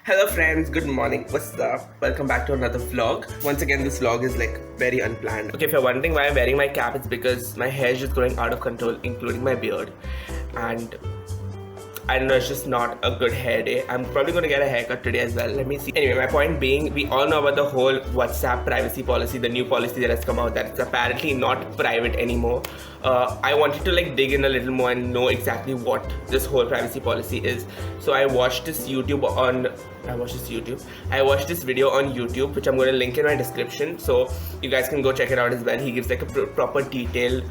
Hello friends, good morning, what's up? Welcome back to another vlog. Once again, this vlog is like very unplanned. Okay, if you're wondering why I'm wearing my cap, it's because my hair is just growing out of control, including my beard. And I don't know, it's just not a good hair day. I'm probably going to get a haircut today as well. Let me see. Anyway, my point being, we all know about the whole WhatsApp privacy policy, the new policy that has come out that it's apparently not private anymore. I wanted to like dig in a little more and know exactly what this whole privacy policy is. So I watched this video on YouTube, which I'm going to link in my description, so you guys can go check it out as well. He gives like a proper detailed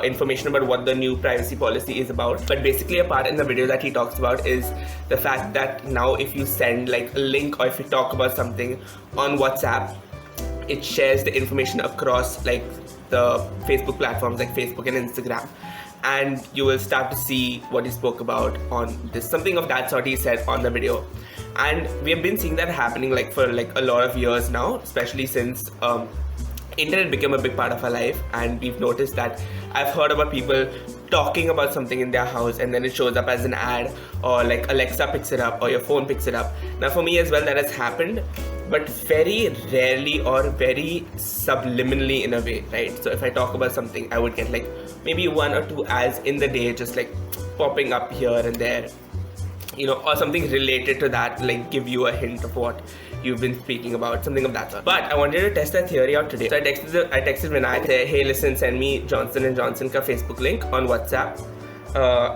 information about what the new privacy policy is about. But basically, a part in the video that he talks about is the fact that now if you send like a link or if you talk about something on WhatsApp, it shares the information across like the Facebook platforms like Facebook and Instagram, and you will start to see what he spoke about on this. Something of that sort he said on the video. And we have been seeing that happening like for like a lot of years now, especially since internet became a big part of our life. And we've noticed that I've heard about people talking about something in their house and then it shows up as an ad, or like Alexa picks it up or your phone picks it up. Now for me as well, that has happened, but very rarely or very subliminally in a way, right? So if I talk about something, I would get like maybe 1 or 2 ads in the day just like popping up here and there, you know, or something related to that, like give you a hint of what you've been speaking about, something of that sort. But I wanted to test that theory out today. So I texted Vinayak, said, hey listen, send me Johnson & Johnson ka Facebook link on WhatsApp,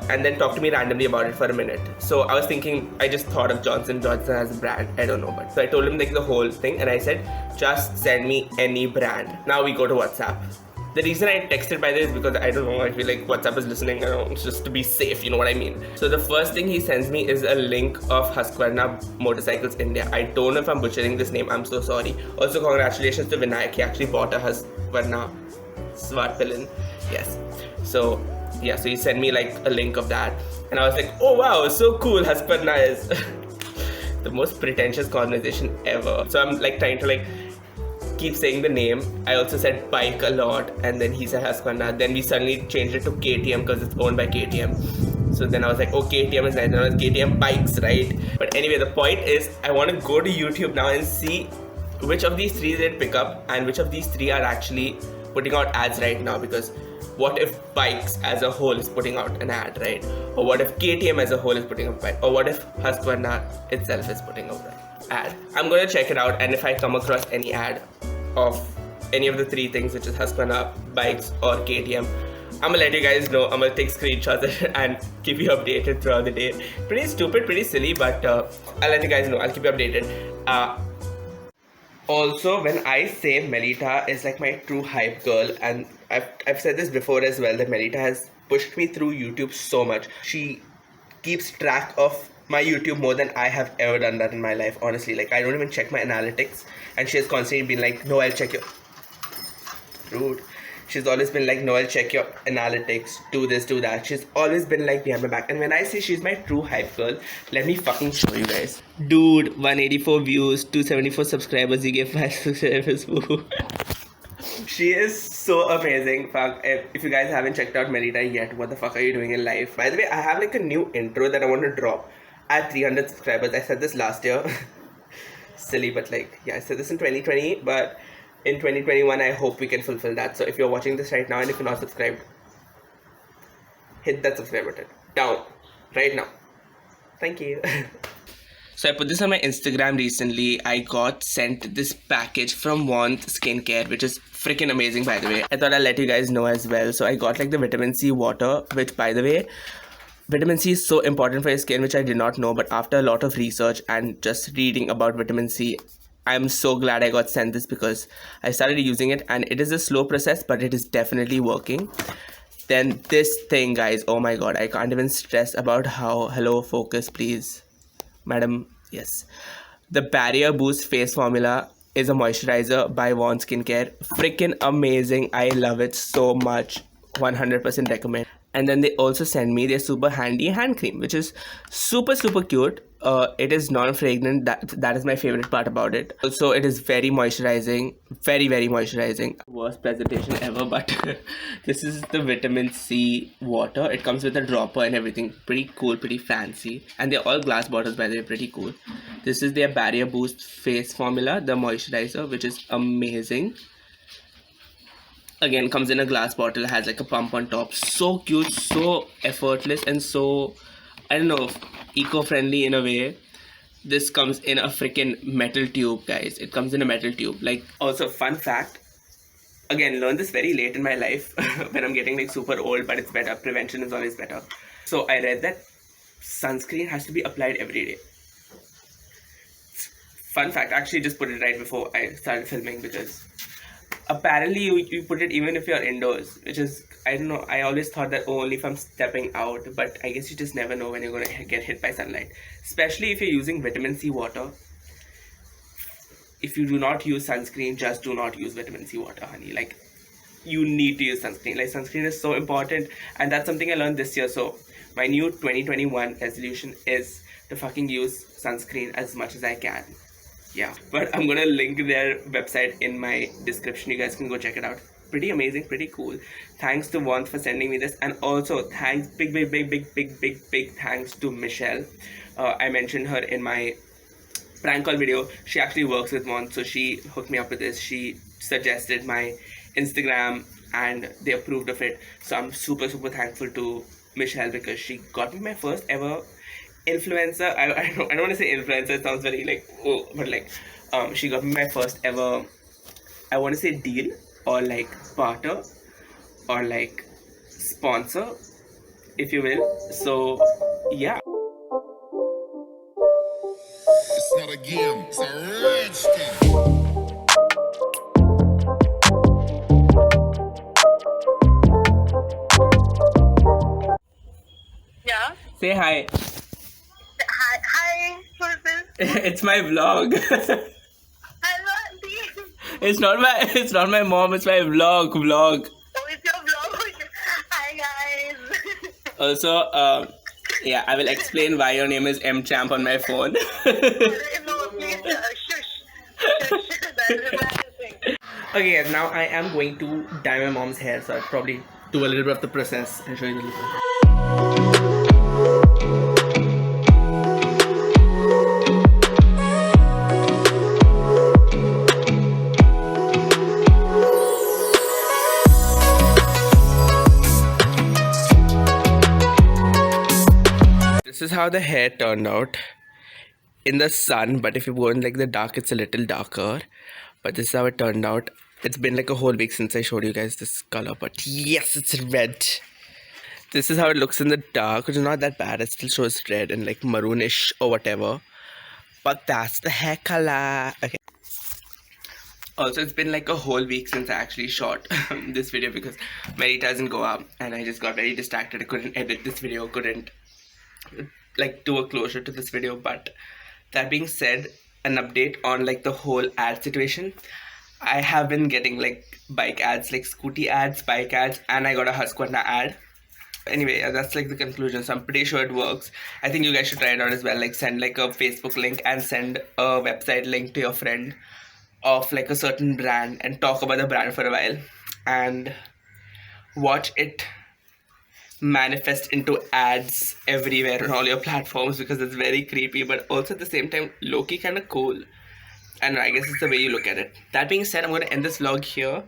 and then talk to me randomly about it for a minute. So I was thinking, I just thought of Johnson & Johnson as a brand, I don't know, but so I told him like the whole thing and I said, just send me any brand. Now we go to WhatsApp. The reason I texted by this is because I don't know, I feel like WhatsApp is listening, I don't know, just to be safe, you know what I mean. So the first thing he sends me is a link of Husqvarna Motorcycles India. I don't know if I'm butchering this name, I'm so sorry. Also congratulations to Vinayak, he actually bought a Husqvarna Svartpillen. Yes. So yeah, so he sent me like a link of that and I was like, oh wow, so cool. Husqvarna is the most pretentious conversation ever. So I'm like trying to like keep saying the name. I also said bike a lot and then he said Husqvarna. Then we suddenly changed it to KTM because it's owned by KTM. So then I was like, oh, KTM is nice. Then I was KTM bikes, right? But anyway, the point is I want to go to YouTube now and see which of these three they'd pick up and which of these three are actually putting out ads right now. Because what if bikes as a whole is putting out an ad, right? Or what if KTM as a whole is putting out an ad? Or what if Husqvarna itself is putting out an ad? I'm going to check it out, and if I come across any ad of any of the three things, which is Husqvarna, bikes or KTM, I'm gonna let you guys know. I'm gonna take screenshots and keep you updated throughout the day. Pretty stupid, pretty silly, but I'll let you guys know. I'll keep you updated. Also, when I say Melita is like my true hype girl, and I've said this before as well, that Melita has pushed me through YouTube so much. She keeps track of my YouTube more than I have ever done that in my life, honestly. Like, I don't even check my analytics, and she has constantly been like, no, I'll check your... Rude. She's always been like, no, I'll check your analytics, do this, do that. She's always been like behind my back. And when I say she's my true hype girl, let me fucking show you guys. Dude, 184 views, 274 subscribers, you gave 5 subscribers. Woo. She is so amazing. Fuck, if you guys haven't checked out Melita yet, what the fuck are you doing in life? By the way, I have like a new intro that I want to drop at 300 subscribers. I said this last year. Silly, but like, yeah, I said this in 2020, but in 2021 I hope we can fulfill that. So if you're watching this right now and if you're not subscribed, hit that subscribe button down right now. Thank you. So I put this on my Instagram recently. I got sent this package from Want Skincare, which is freaking amazing, by the way. I thought I'll let you guys know as well. So I got like the vitamin C water, which, by the way, vitamin C is so important for your skin, which I did not know. But after a lot of research and just reading about vitamin C, I'm so glad I got sent this, because I started using it and it is a slow process, but it is definitely working. Then this thing, guys, oh my god, I can't even stress about how... Hello, focus please, madam. Yes, the Barrier Boost Face Formula is a moisturizer by Want Skincare. Freaking amazing. I love it so much. 100% recommend. And then they also send me their super handy hand cream, which is super cute. It is non-fragrant. That is my favorite part about it. Also, it is very moisturizing, very moisturizing. Worst presentation ever, but this is the vitamin C water. It comes with a dropper and everything. Pretty cool, pretty fancy, and they're all glass bottles, by the way. Pretty cool. This is their Barrier Boost face formula, the moisturizer, which is amazing. Again, comes in a glass bottle, has like a pump on top. So cute, so effortless, and so, I don't know, eco-friendly in a way. This comes in a freaking metal tube, guys. It comes in a metal tube. Like, also, fun fact, again, learned this very late in my life when I'm getting like super old, but it's better. Prevention is always better. So I read that sunscreen has to be applied every day. Fun fact, I actually just put it right before I started filming, because apparently you put it even if you're indoors, which is, I don't know, I always thought that only if I'm stepping out, but I guess you just never know when you're going to get hit by sunlight, especially if you're using vitamin C water. If you do not use sunscreen, just do not use vitamin C water, honey. Like, you need to use sunscreen. Like, sunscreen is so important, and that's something I learned this year. So my new 2021 resolution is to fucking use sunscreen as much as I can. Yeah, but I'm gonna link their website in my description. You guys can go check it out. Pretty amazing, pretty cool. Thanks to Vaughn for sending me this, and also thanks, big thanks to Michelle. I mentioned her in my prank call video. She actually works with Vaughn, so she hooked me up with this. She suggested my Instagram and they approved of it. So I'm super thankful to Michelle, because she got me my first ever influencer. I don't want to say influencer, it sounds very like, oh, but like she got me my first ever, I want to say deal, or like barter, or like sponsor, if you will. So yeah, it's not a game, it's a rich thing. Yeah. say hi. Hi, who's this? It's my vlog. Hello, auntie. It's not my mom, it's my vlog. Oh, it's your vlog. Hi, guys. Also, yeah, I will explain why your name is M Champ on my phone. No, please, shush. That is embarrassing. Okay, now I am going to dye my mom's hair, so I'll probably do a little bit of the process and show you the little. This is how the hair turned out in the sun, but if you go in like the dark, it's a little darker. But this is how it turned out. It's been like a whole week since I showed you guys this color, but yes, it's red. This is how it looks in the dark, which is not that bad. It still shows red and like maroonish or whatever. But that's the hair color. Okay. Also, it's been like a whole week since I actually shot this video, because Marita doesn't go up and I just got very distracted. I couldn't edit this video, couldn't like do a closure to this video. But that being said, an update on like the whole ad situation. I have been getting like bike ads, like scooty ads, bike ads, and I got a Husqvarna ad. Anyway, yeah, that's like the conclusion. So I'm pretty sure it works. I think you guys should try it out as well. Like, send like a Facebook link and send a website link to your friend of like a certain brand and talk about the brand for a while and watch it manifest into ads everywhere on all your platforms, because it's very creepy, but also at the same time low-key kind of cool. And I guess it's the way you look at it. That being said, I'm going to end this vlog here.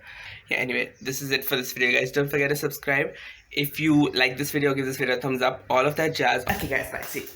Yeah, anyway, this is it for this video, guys. Don't forget to subscribe. If you like this video, give this video a thumbs up, all of that jazz. Okay guys, bye. See you.